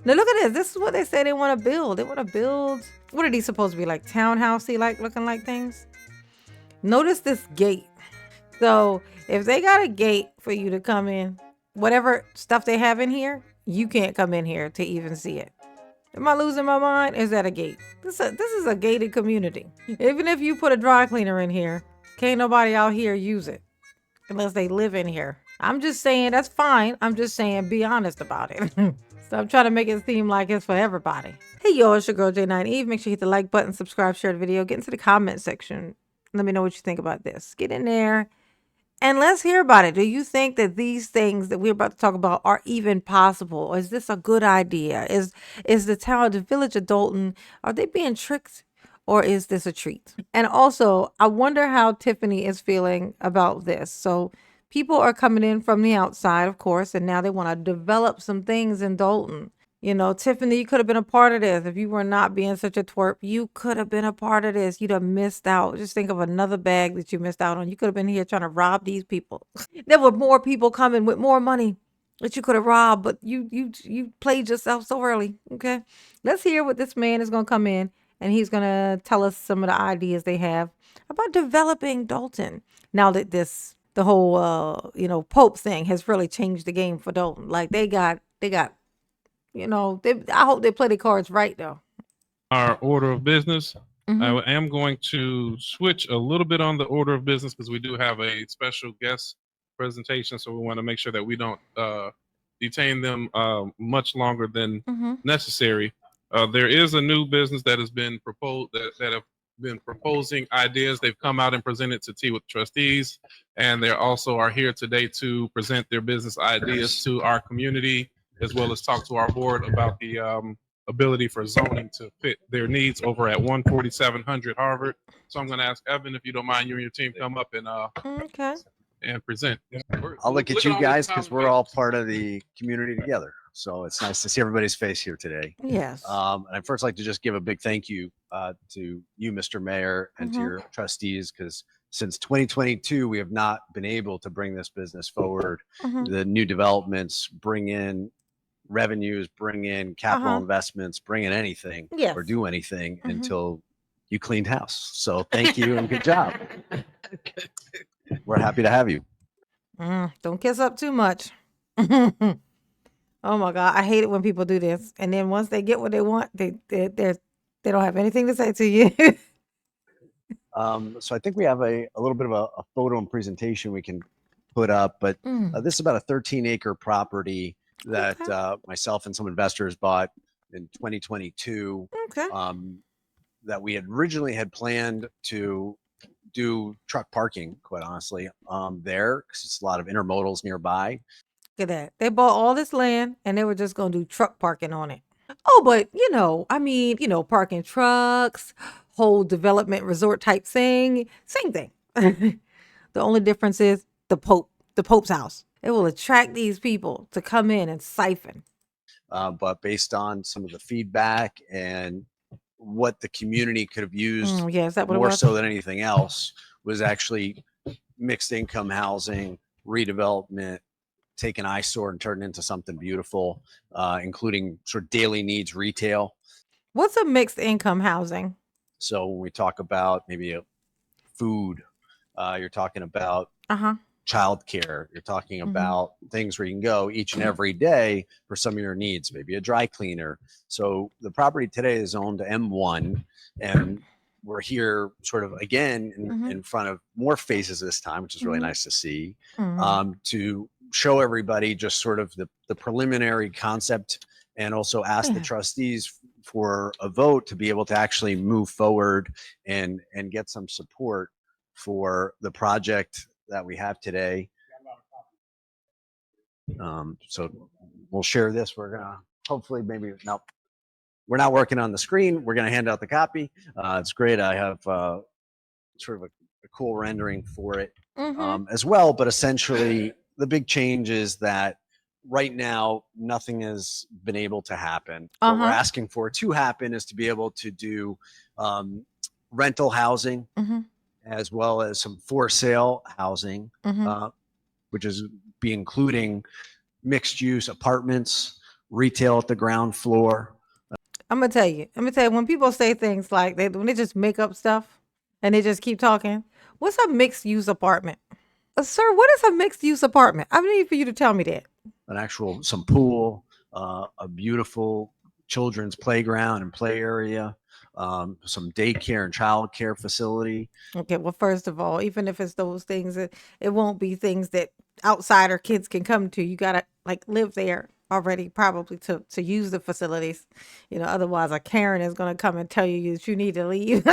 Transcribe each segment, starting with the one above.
Now look at this. This is what they say they want to build. They want to build. What are these supposed to be like? Townhousey like looking like things. Notice this gate. So if they got a gate for you to come in, whatever stuff they have in here, you can't come in here to even see it. Am I losing my mind? Is that a gate? This is a gated community. Even if you put a dry cleaner in here, can't nobody out here use it unless they live in here. I'm just saying that's fine. I'm just saying be honest about it. Stop trying to make it seem like it's for everybody. Hey y'all, it's your girl J9 Eve. Make sure you hit the like button, subscribe, share the video, get into the comment section. Let me know what you think about this. Get in there and let's hear about it. Do you think that these things that we're about to talk about are even possible? Or is this a good idea? Is the town, the village of Dolton, are they being tricked? Or is this a treat? And also, I wonder how Tiffany is feeling about this. So people are coming in from the outside, of course, and now they want to develop some things in Dolton. You know, Tiffany, you could have been a part of this. If you were not being such a twerp, you could have been a part of this. You'd have missed out. Just think of another bag that you missed out on. You could have been here trying to rob these people. There were more people coming with more money that you could have robbed, but you played yourself so early. Okay. Let's hear what this man is gonna come in and he's gonna tell us some of the ideas they have about developing Dolton. Now that the whole Pope thing has really changed the game for Dolton. Like they got I hope they play the cards right though. Our order of business. I Mhm. am going to switch a little bit on the order of business because we do have a special guest presentation, so we want to make sure that we don't detain them much longer than Mhm. necessary. There is a new business that has been proposed that have been proposing ideas. They've come out and presented to Tea with Trustees, and they also are here today to present their business ideas to our community as well as talk to our board about the ability for zoning to fit their needs over at 14700 Harvard. So I'm going to ask Evan, if you don't mind, you and your team come up Okay. and present. I'll look at you guys because we're all part of the community together. So it's nice to see everybody's face here today. Yes. And I'd first like to just give a big thank you to you, Mr. Mayor, and to Mhm. your trustees, because since 2022, we have not been able to bring this business forward. Mhm. The new developments bring in revenues, bring in capital investments, bring in anything Yes. or do anything Mhm. until you cleaned house. So thank you and good job. We're happy to have you. Don't kiss up too much. Oh my God, I hate it when people do this, and then once they get what they want, they don't have anything to say to you. So I think we have a little bit of a photo and presentation we can put up, but this is about a 13-acre property that Okay. myself and some investors bought in 2022 Okay. that we had originally had planned to do truck parking, quite honestly, there, because it's a lot of intermodals nearby. Look at that. They bought all this land and they were just gonna do truck parking on it. Oh, but I mean, parking trucks, whole development resort type thing, same thing. The only difference is the Pope's house. It will attract these people to come in and siphon. But based on some of the feedback and what the community could have used Yeah, is that what it more was? so than anything else was actually mixed income housing, redevelopment, take an eyesore and turn it into something beautiful, including sort of daily needs retail. What's a mixed income housing? So when we talk about maybe a food, you're talking about Uh-huh. childcare, you're talking about things where you can go each and every day for some of your needs, maybe a dry cleaner. So the property today is owned M1, and we're here sort of again in front of more faces this time, which is really nice to see, to show everybody just sort of the preliminary concept and also ask the trustees for a vote to be able to actually move forward and get some support for the project that we have today. So we'll share this. We're gonna hopefully maybe no, we're not working on the screen. We're gonna hand out the copy. It's great. I have sort of a cool rendering for it as well. But essentially, the big change is that right now nothing has been able to happen. What we're asking for to happen is to be able to do rental housing as well as some for sale housing, which is be including mixed use apartments retail at the ground floor. I'm gonna tell you. When people say things like when they just make up stuff and they just keep talking. What's a mixed use apartment, sir? What is a mixed use apartment? I need for you to tell me that. Some pool, a beautiful children's playground and play area, some daycare and childcare facility. Okay, well, first of all, even if it's those things, it won't be things that outsider kids can come to. You gotta like live there already, probably to use the facilities. Otherwise, a Karen is gonna come and tell you that you need to leave.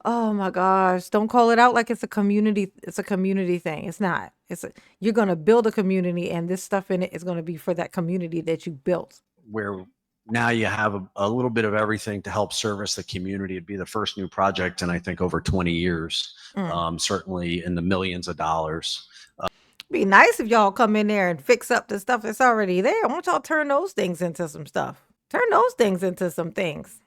Oh my gosh, don't call it out like it's a community. It's a community thing. It's not. You're gonna build a community, and this stuff in it is gonna be for that community that you built. Where now you have a little bit of everything to help service the community. It'd be the first new project in, I think, over 20 years, certainly in the millions of dollars. Be nice if y'all come in there and fix up the stuff that's already there. Why don't y'all turn those things into some stuff? Turn those things into some things.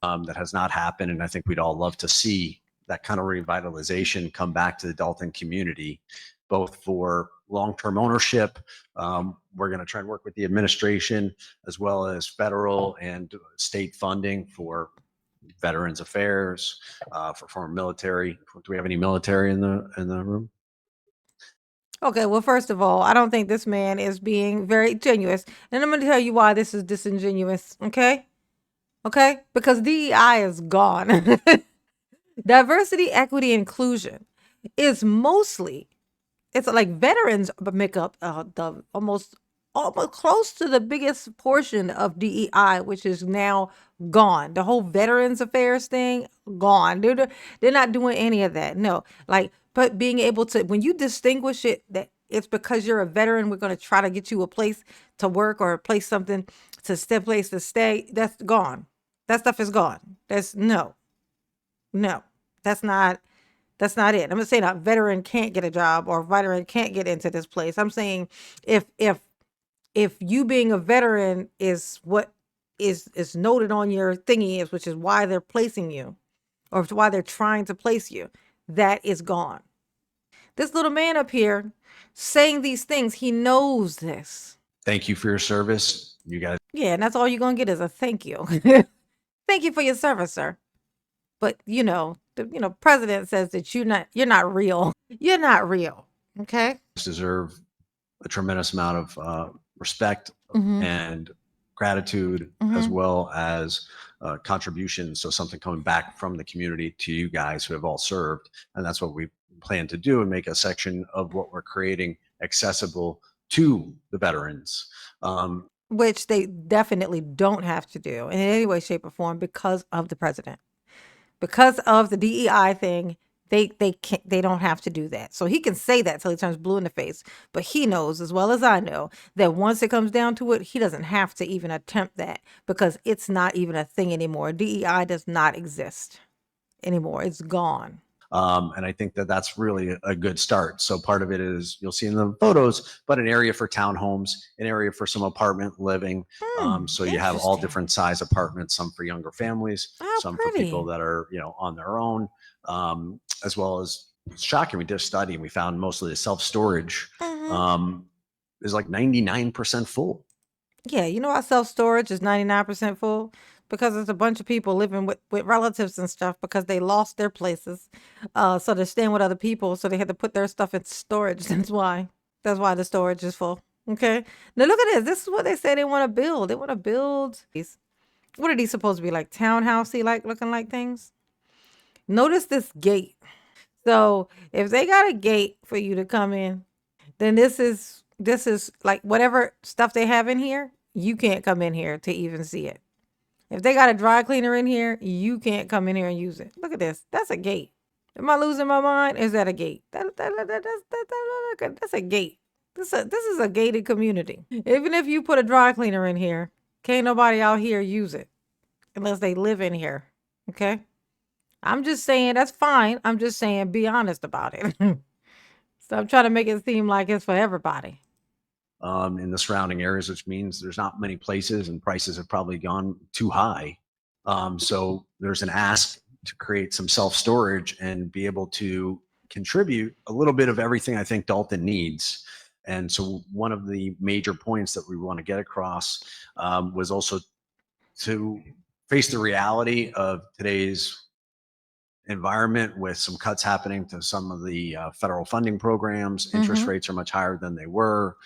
That has not happened. And I think we'd all love to see that kind of revitalization come back to the Dolton community, both for long-term ownership. We're going to try and work with the administration as well as federal and state funding for Veterans Affairs, for former military. Do we have any military in the room? Okay, well, first of all, I don't think this man is being very genuine. And I'm going to tell you why this is disingenuous, okay? Okay? Because DEI is gone. Diversity, equity, inclusion is mostly, it's like veterans make up the almost close to the biggest portion of DEI, which is now gone. The whole Veterans Affairs thing, gone. They're not doing any of that. No, but being able to, when you distinguish it, that it's because you're a veteran, we're going to try to get you a place to work or a place something to place to stay. That's gone. That stuff is gone. No, that's not it. I'm not saying a veteran can't get a job or a veteran can't get into this place. I'm saying if you being a veteran is what is noted on your thingy, which is why they're placing you or why they're trying to place you, that is gone. This little man up here saying these things, he knows this. Thank you for your service. You guys. Yeah, and that's all you're going to get is a thank you. Thank you for your service, sir. But the president says that you're not real. You're not real. Okay. Deserve a tremendous amount of respect and gratitude, as well as contributions. So something coming back from the community to you guys who have all served. And that's what we plan to do, and make a section of what we're creating accessible to the veterans. Which they definitely don't have to do in any way, shape, or form because of the president. Because of the DEI thing, they don't have to do that. So he can say that till he turns blue in the face. But he knows as well as I know that once it comes down to it, he doesn't have to even attempt that because it's not even a thing anymore. DEI does not exist anymore. It's gone. And I think that that's really a good start. So part of it is, you'll see in the photos, but an area for townhomes, an area for some apartment living. So you have all different size apartments, some for younger families, some for people that are, on their own, as well as, it's shocking. We did a study and we found mostly the self-storage is like 99% full. Yeah. Our self-storage is 99% full. Because there's a bunch of people living with relatives and stuff because they lost their places. So they're staying with other people. So they had to put their stuff in storage. That's why the storage is full. Okay. Now look at this. This is what they say they want to build. They want to build these. What are these supposed to be, like townhousey looking like things? Notice this gate. So if they got a gate for you to come in, then this is like whatever stuff they have in here, you can't come in here to even see it. If they got a dry cleaner in here, you can't come in here and use it. Look at this. That's a gate. Am I losing my mind? Is that a gate? That's a gate. This is a gated community. Even if you put a dry cleaner in here, can't nobody out here use it unless they live in here. Okay? I'm just saying that's fine. I'm just saying be honest about it. So I'm trying to make it seem like it's for everybody. In the surrounding areas, which means there's not many places and prices have probably gone too high. So there's an ask to create some self-storage and be able to contribute a little bit of everything I think Dolton needs. And so one of the major points that we want to get across was also to face the reality of today's environment with some cuts happening to some of the federal funding programs. Interest rates are much higher than they were.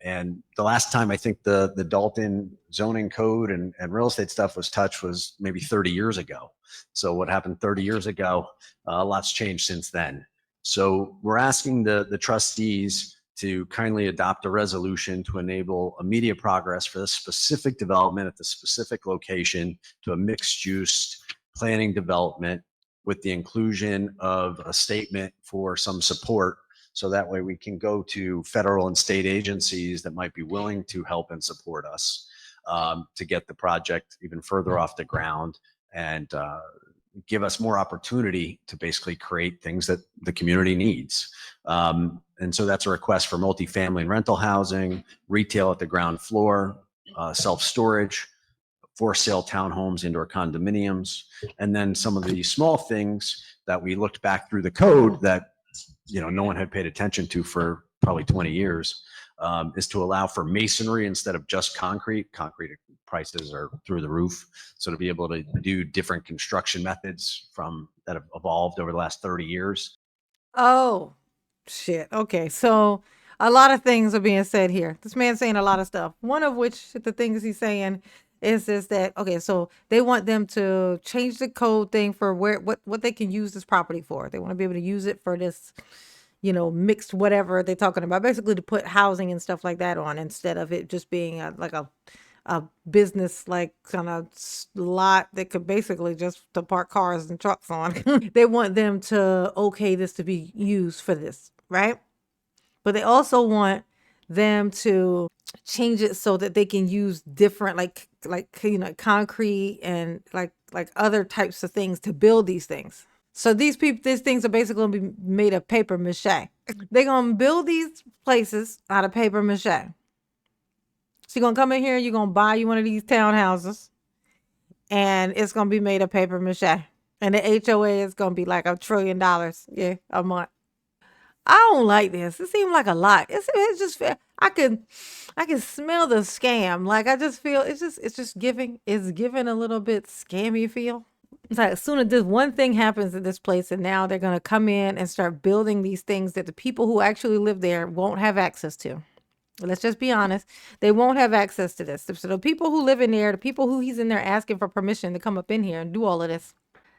And the last time I think the Dolton zoning code and real estate stuff was touched was maybe 30 years ago. So what happened 30 years ago, a lot's changed since then. So we're asking the trustees to kindly adopt a resolution to enable immediate progress for this specific development at the specific location to a mixed use planning development with the inclusion of a statement for some support. So that way we can go to federal and state agencies that might be willing to help and support us to get the project even further off the ground and give us more opportunity to basically create things that the community needs. And so that's a request for multifamily and rental housing, retail at the ground floor, self-storage, for sale townhomes, indoor condominiums, and then some of the small things that we looked back through the code that no one had paid attention to for probably 20 years is to allow for masonry instead of just concrete. Concrete prices are through the roof. So to be able to do different construction methods that have evolved over the last 30 years. Oh, shit. Okay. So a lot of things are being said here. This man's saying a lot of stuff. One of which, the things he's saying is that, okay, so they want them to change the code thing for what they can use this property for. They want to be able to use it for this, mixed whatever they're talking about, basically to put housing and stuff like that on instead of it just being a business like kind of lot that could basically just to park cars and trucks on. They want them to okay this to be used for this, right? But they also want them to change it so that they can use different like concrete and like other types of things to build these things. So these things are basically gonna be made of paper mache. They're gonna build these places out of paper mache. So you're gonna come in here, you're gonna buy you one of these townhouses, and it's gonna be made of paper mache. And the HOA is gonna be like $1 trillion, a month. I don't like this. It seems like a lot. It's just I can smell the scam. Like I just feel it's giving a little bit scammy feel. It's like as soon as this one thing happens at this place, and now they're gonna come in and start building these things that the people who actually live there won't have access to. Let's just be honest. They won't have access to this. So the people who live in there, the people who he's in there asking for permission to come up in here and do all of this,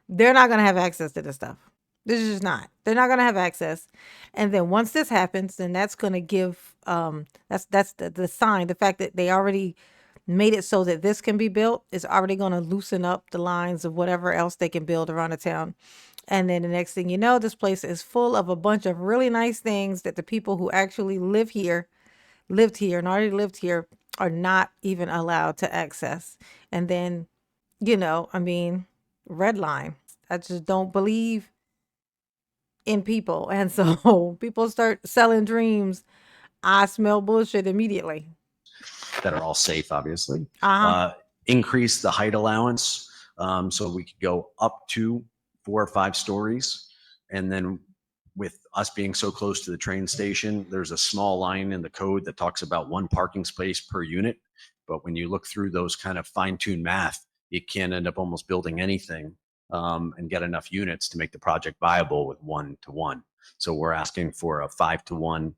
they're not gonna have access to this stuff. This is just not. They're not going to have access. And then once this happens, then that's going to give, that's the sign, the fact that they already made it so that this can be built is already going to loosen up the lines of whatever else they can build around the town. And then the next thing you know, this place is full of a bunch of really nice things that the people who actually lived here and already lived here are not even allowed to access. And then, red line. I just don't believe in people, and so people start selling dreams. I smell bullshit immediately. That are all safe, obviously. Increase the height allowance so we could go up to 4 or 5 stories, and then with us being so close to the train station, there's a small line in the code that talks about 1 parking space per unit. But when you look through those kind of fine-tuned math, you can't end up almost building anything and get enough units to make the project viable with 1-to-1. So we're asking for a 5-to-1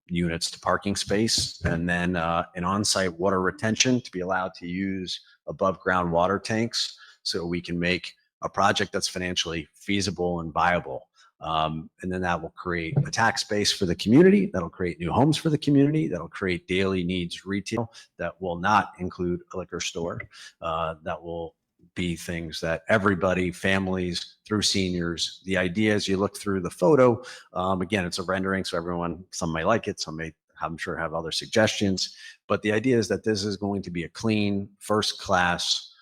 units to parking space, and then an on-site water retention to be allowed to use above ground water tanks so we can make a project that's financially feasible and viable. And then that will create a tax base for the community. That'll create new homes for the community. That'll create daily needs retail that will not include a liquor store. That will be things that everybody, families, through seniors. The idea is you look through the photo. Again, it's a rendering, so everyone, some may like it, some may, I'm sure, have other suggestions. But the idea is that this is going to be a clean, first-class,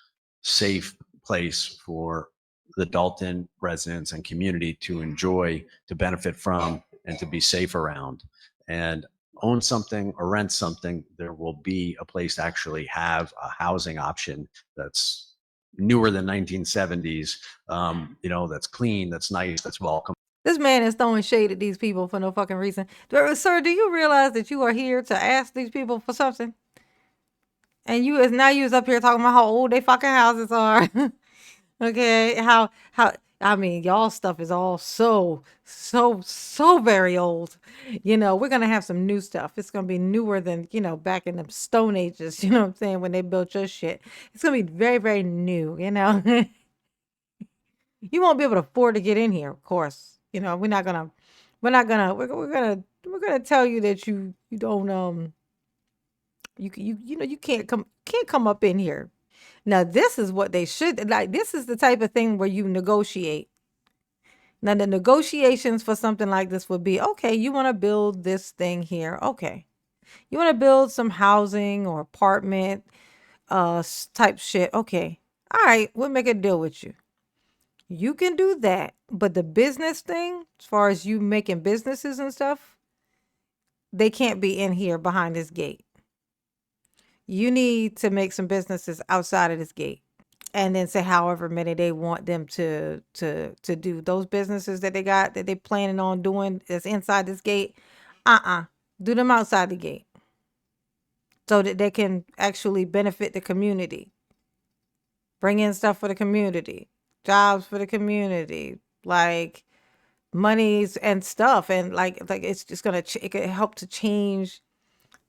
safe place for the Dolton residents and community to enjoy, to benefit from, and to be safe around. And own something or rent something, there will be a place to actually have a housing option that's newer than 1970s, that's clean, that's nice, that's welcome. This man is throwing shade at these people for no fucking reason. Sir, do you realize that you are here to ask these people for something? And you is now you is up here talking about how old they fucking houses are. Okay, how I mean, y'all stuff is all so very old. We're gonna have some new stuff. It's gonna be newer than, back in the Stone Ages, you know what I'm saying, when they built your shit. It's gonna be very, very new, You won't be able to afford to get in here, of course. We're gonna tell you that you don't you can't come up in here. Now, this is what they should like. This is the type of thing where you negotiate. Now, the negotiations for something like this would be, okay, you want to build this thing here. Okay. You want to build some housing or apartment type shit. Okay. All right. We'll make a deal with you. You can do that. But the business thing, as far as you making businesses and stuff, they can't be in here behind this gate. You need to make some businesses outside of this gate. And then say however many they want them to do. Those businesses that they planning on doing that's inside this gate, do them outside the gate so that they can actually benefit the community, bring in stuff for the community, jobs for the community, like monies and stuff, and like it's just gonna it could help to change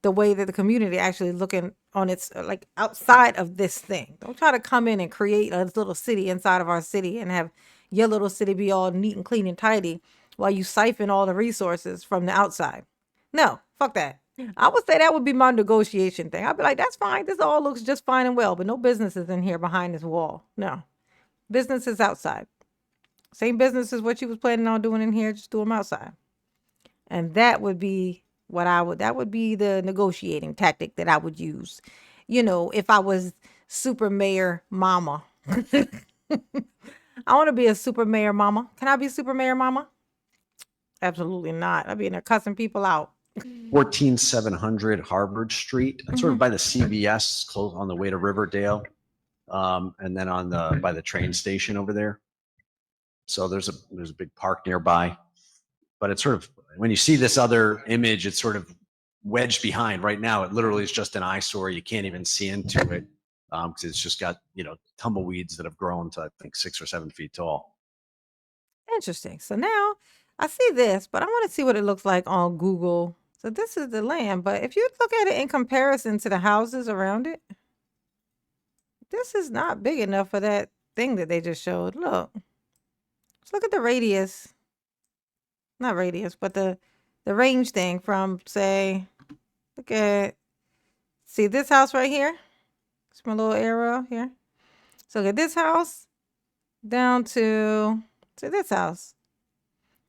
the way that the community actually looking on its like outside of this thing. Don't try to come in and create a little city inside of our city and have your little city be all neat and clean and tidy while you siphon all the resources from the outside. No, fuck that. I would say that would be my negotiation thing. I'd be like, that's fine. This all looks just fine and well, but no businesses in here behind this wall. No. Businesses outside. Same business as what you was planning on doing in here, just do them outside. And that would be that would be the negotiating tactic that I would use, if I was super mayor mama. I want to be a super mayor mama. Can I be super mayor mama? Absolutely not. I'd be in there cussing people out. 14700 Harvard Street. That's sort of by the CVS, close on the way to Riverdale, and then by the train station over there. So there's a big park nearby, but it's sort of, when you see this other image, it's sort of wedged behind. Right now, it literally is just an eyesore. You can't even see into it because it's just got tumbleweeds that have grown to, I think, 6 or 7 feet tall. Interesting. So now I see this, but I want to see what it looks like on Google. So this is the land, but if you look at it in comparison to the houses around it, this is not big enough for that thing that they just showed. Look, let's look at the radius. Not radius, but the range thing from, say, see this house right here? It's my little arrow here. So get this house down to this house.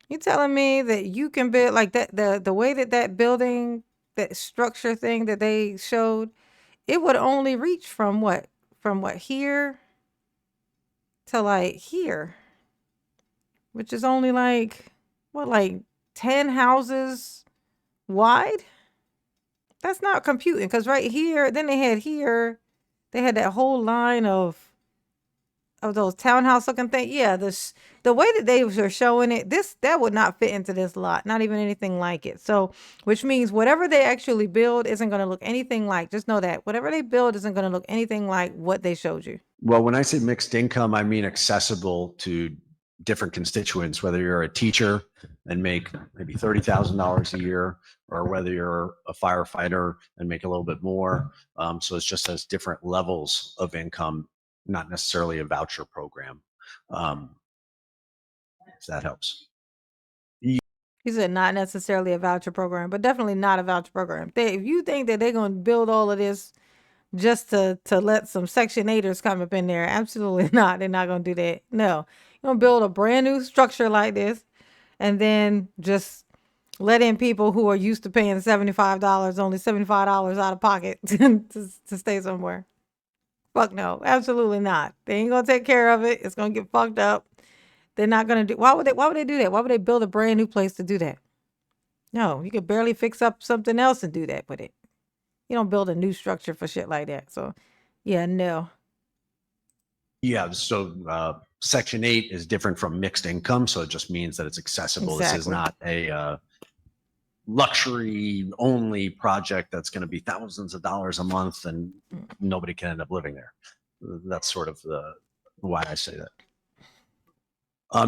You telling me that you can build like that, the way that building, that structure thing that they showed, it would only reach from what here to like here, which is only like 10 houses wide? That's not computing, because right here, then they had that whole line of those townhouse looking thing. Yeah, the way that they were showing it, that would not fit into this lot, not even anything like it. So, which means whatever they actually build isn't going to look anything like, just know that whatever they build isn't going to look anything like what they showed you. Well, when I say mixed income, I mean accessible to different constituents, whether you're a teacher and make maybe $30,000 a year, or whether you're a firefighter and make a little bit more. So it's just as different levels of income, not necessarily a voucher program. If that helps. He said not necessarily a voucher program, but definitely not a voucher program. If you think that they're going to build all of this just to let some Section 8ers come up in there, absolutely not. They're not going to do that. No. You're going to build a brand new structure like this and then just let in people who are used to paying $75, only $75 out of pocket to stay somewhere. Fuck no, absolutely not. They ain't going to take care of it. It's going to get fucked up. They're not going to do. Why would they do that? Why would they build a brand new place to do that? No, you could barely fix up something else and do that with it. You don't build a new structure for shit like that. So, yeah, no. Yeah, so Section 8 is different from mixed income, so it just means that it's accessible. This is Exactly. not a luxury only project that's going to be thousands of dollars a month and nobody can end up living there. That's sort of the why I say that.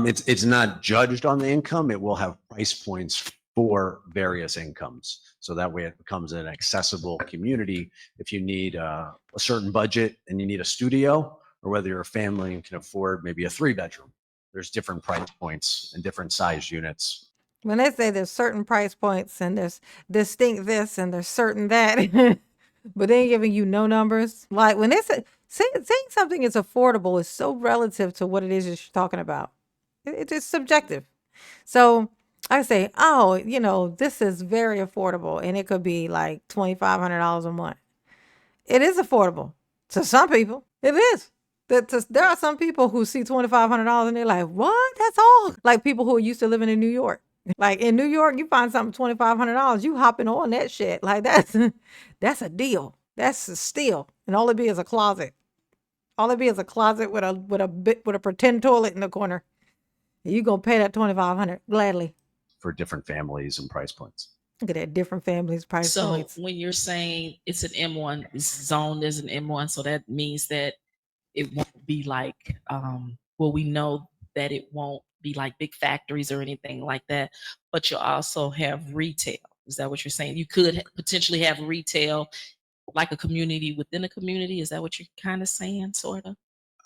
It's not judged on the income. It will have price points for various incomes. So that way it becomes an accessible community. If you need a certain budget and you need a studio, or whether you're a family and can afford maybe a 3-bedroom, there's different price points and different size units. When they say there's certain price points and there's distinct this and there's certain that, but they ain't giving you no numbers. Like when they saying something is affordable is so relative to what it is you're talking about. It's just subjective. So I say, oh, this is very affordable, and it could be like $2,500 a month. It is affordable to some people. It is. There are some people who see $2,500 and they're like, what? That's all. Like people who are used to living in New York. Like in New York, you find something $2,500, you hopping on that shit. Like that's a deal. That's a steal. And all it be is a closet. All it be is a closet with a pretend toilet in the corner. You gonna pay that $2,500 gladly. For different families and price points. Look at that, different families, price points. So when you're saying it's an M1, it's zoned as an M1, so that means that it won't be like, well, we know that it won't be like big factories or anything like that, but you'll also have retail. Is that what you're saying? You could potentially have retail, like a community within a community. Is that what you're kind of saying, sort of?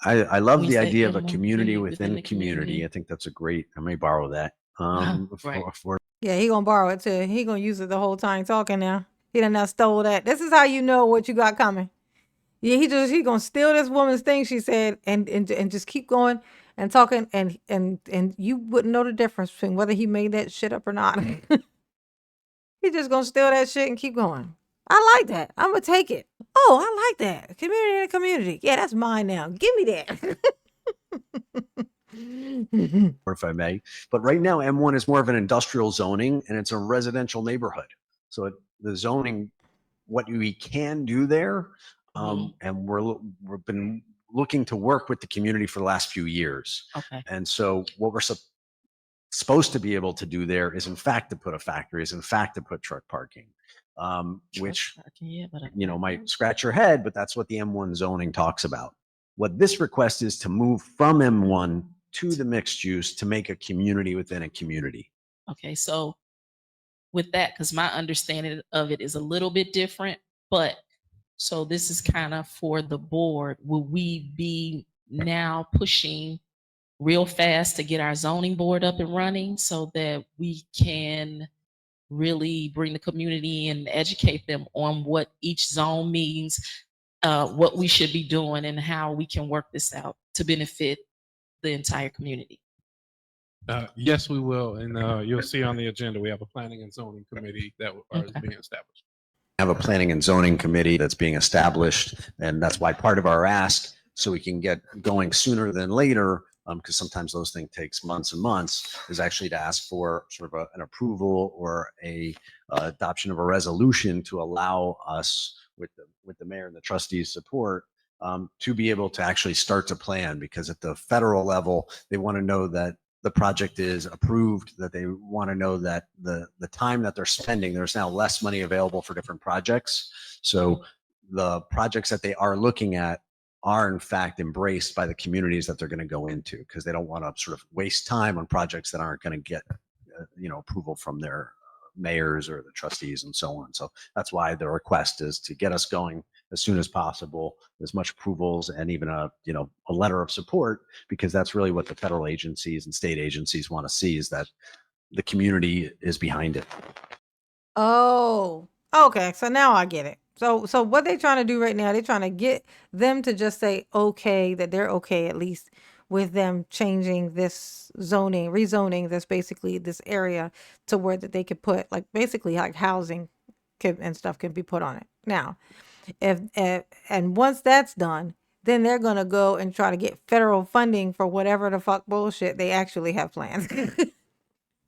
I love When the you say idea of a M1 community within the a community. community. I think that's a great, I may borrow that. Right. Yeah, he gonna borrow it too. He gonna use it the whole time talking now. He done now stole that. This is how you know what you got coming. Yeah, he gonna steal this woman's thing she said and just keep going and talking and you wouldn't know the difference between whether he made that shit up or not. He just gonna steal that shit and keep going. I like that. I'm gonna take it. Oh, I like that. Community in a community. Yeah, that's mine now. Give me that. Or if I may, but right now M1 is more of an industrial zoning and it's a residential neighborhood. So the zoning, what we can do there, and we've been looking to work with the community for the last few years. Okay. And so what we're supposed to be able to do there is in fact to put a factory, is in fact to put truck parking, which Yeah, but might scratch your head, but that's what the M1 zoning talks about. What this request is to move from M1 to the mixed use to make a community within a community. Okay, so with that, because my understanding of it is a little bit different, but so this is kind of for the board. Will we be now pushing real fast to get our zoning board up and running so that we can really bring the community and educate them on what each zone means, what we should be doing, and how we can work this out to benefit the entire community? Yes, we will. And you'll see on the agenda, we have a planning and zoning committee that is being established. Have a planning and zoning committee that's being established, and that's why part of our ask, so we can get going sooner than later, because sometimes those things takes months and months, is actually to ask for sort of an approval or a adoption of a resolution to allow us with the mayor and the trustees' support to be able to actually start to plan, because at the federal level, they want to know that the project is approved, that they want to know that the time that they're spending, there's now less money available for different projects. So the projects that they are looking at are in fact embraced by the communities that they're going to go into, because they don't want to sort of waste time on projects that aren't going to get approval from their mayors or the trustees and so on. So that's why the request is to get us going as soon as possible, as much approvals and even a letter of support, because that's really what the federal agencies and state agencies want to see, is that the community is behind it. Oh, okay. So now I get it. So what they're trying to do right now, they're trying to get them to just say, okay, that they're okay, at least with them changing this zoning, rezoning this, basically this area to where that they could put like basically like housing and stuff can be put on it. Now, if and once that's done, then they're going to go and try to get federal funding for whatever the fuck bullshit they actually have planned.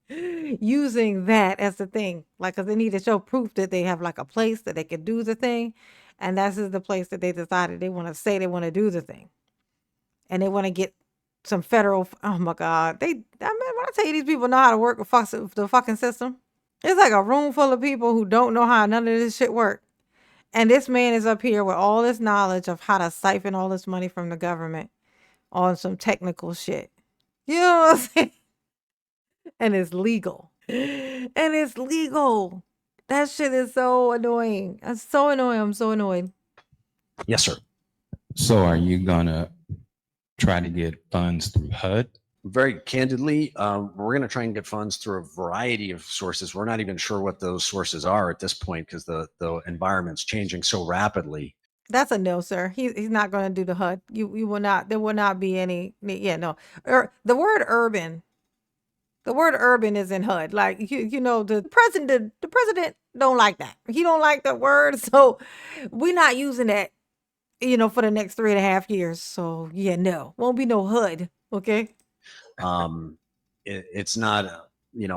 Using that as the thing, like, because they need to show proof that they have like a place that they can do the thing, and that's the place that they decided they want to say they want to do the thing. and they want to get some federal. Oh my God, when I tell you these people know how to work the fucking system, it's like a room full of people who don't know how none of this shit work. And this man is up here with all this knowledge of how to siphon all this money from the government on some technical shit. You know what I'm saying? And it's legal. And it's legal. That shit is so annoying. It's so annoying. I'm so annoyed. Yes, sir. So are you gonna try to get funds through HUD? Very candidly, we're going to try and get funds through a variety of sources. We're not even sure what those sources are at this point because the environment's changing so rapidly. That's a no, sir. He's not going to do the HUD. You will not. There will not be any. Yeah, no. The word urban is in HUD. Like the president don't like that. He don't like that word, so we're not using that. For the next 3.5 years. So yeah, no, won't be no HUD. Okay. It's not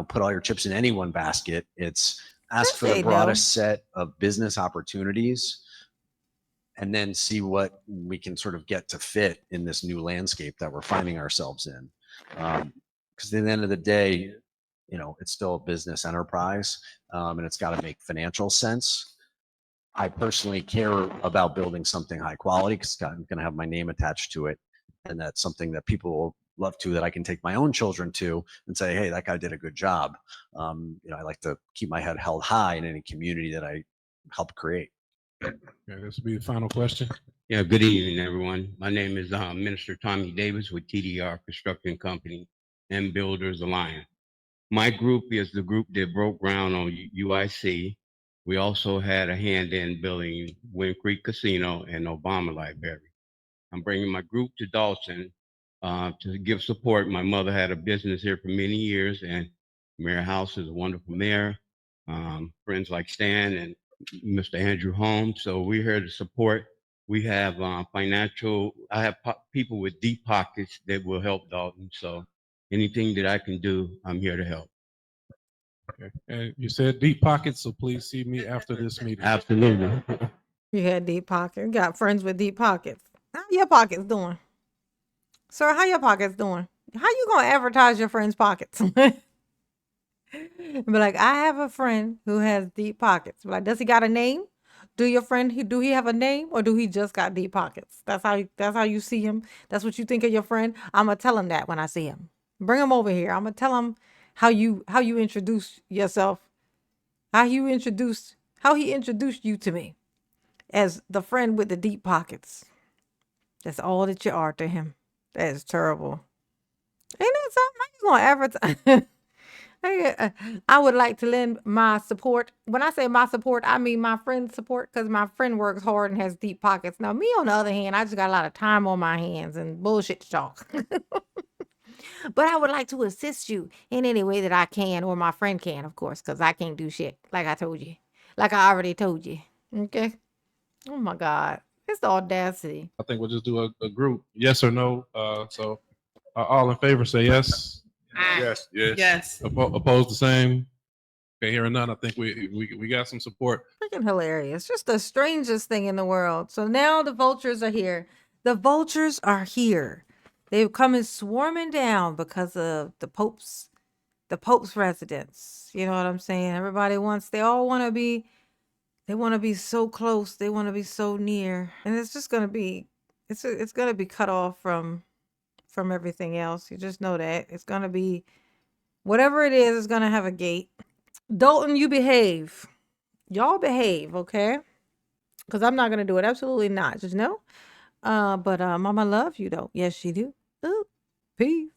put all your chips in any one basket. It's ask for the Say no. broadest set of business opportunities and then see what we can sort of get to fit in this new landscape that we're finding ourselves in. Because at the end of the day, it's still a business enterprise, and it's got to make financial sense. I personally care about building something high quality because I'm going to have my name attached to it, and that's something that people will love to, that I can take my own children to and say, hey, that guy did a good job. I like to keep my head held high in any community that I help create. Okay, this will be the final question. Yeah, good evening, everyone. My name is Minister Tommy Davis with TDR Construction Company and Builders Alliance. My group is the group that broke ground on UIC. We also had a hand in building Wind Creek Casino and Obama Library. I'm bringing my group to Dolton to give support. My mother had a business here for many years, and Mayor House is a wonderful mayor. Friends like Stan and Mr. Andrew Holmes. So we're here to support. We have I have people with deep pockets that will help Dolton. So anything that I can do, I'm here to help. Okay. And you said deep pockets, so please see me after this meeting. Absolutely. You had deep pockets. You got friends with deep pockets. How your pockets doing? Sir, how your pockets doing? How you gonna advertise your friend's pockets? Be like, I have a friend who has deep pockets. Be like, does he got a name? Do he have a name, or do he just got deep pockets? That's how you see him. That's what you think of your friend. I'm gonna tell him that when I see him. Bring him over here. I'm gonna tell him how you introduce yourself. How he introduced you to me as the friend with the deep pockets. That's all that you are to him. That is terrible. Ain't that something? How you gonna advertise? I would like to lend my support. When I say my support, I mean my friend's support, because my friend works hard and has deep pockets. Now, me, on the other hand, I just got a lot of time on my hands and bullshit to talk. But I would like to assist you in any way that I can, or my friend can, of course, because I can't do shit, like I told you. Like I already told you. Okay? Oh, my God. It's the audacity. I think we'll just do a group, yes or no. So all in favor, say yes. Yes. Yes. Opposed, the same. Okay, hearing none, I think we got some support. Freaking hilarious. Just the strangest thing in the world. So now the vultures are here. The vultures are here. They've come in swarming down because of the Pope's residence. You know what I'm saying? They all want to be so close. They want to be so near. And it's just going to be, it's going to be cut off from everything else. You just know that. It's going to be, whatever it is going to have a gate. Dolton, you behave. Y'all behave, okay? Because I'm not going to do it. Absolutely not. Just know. But Mama love you, though. Yes, she do. Ooh, peace.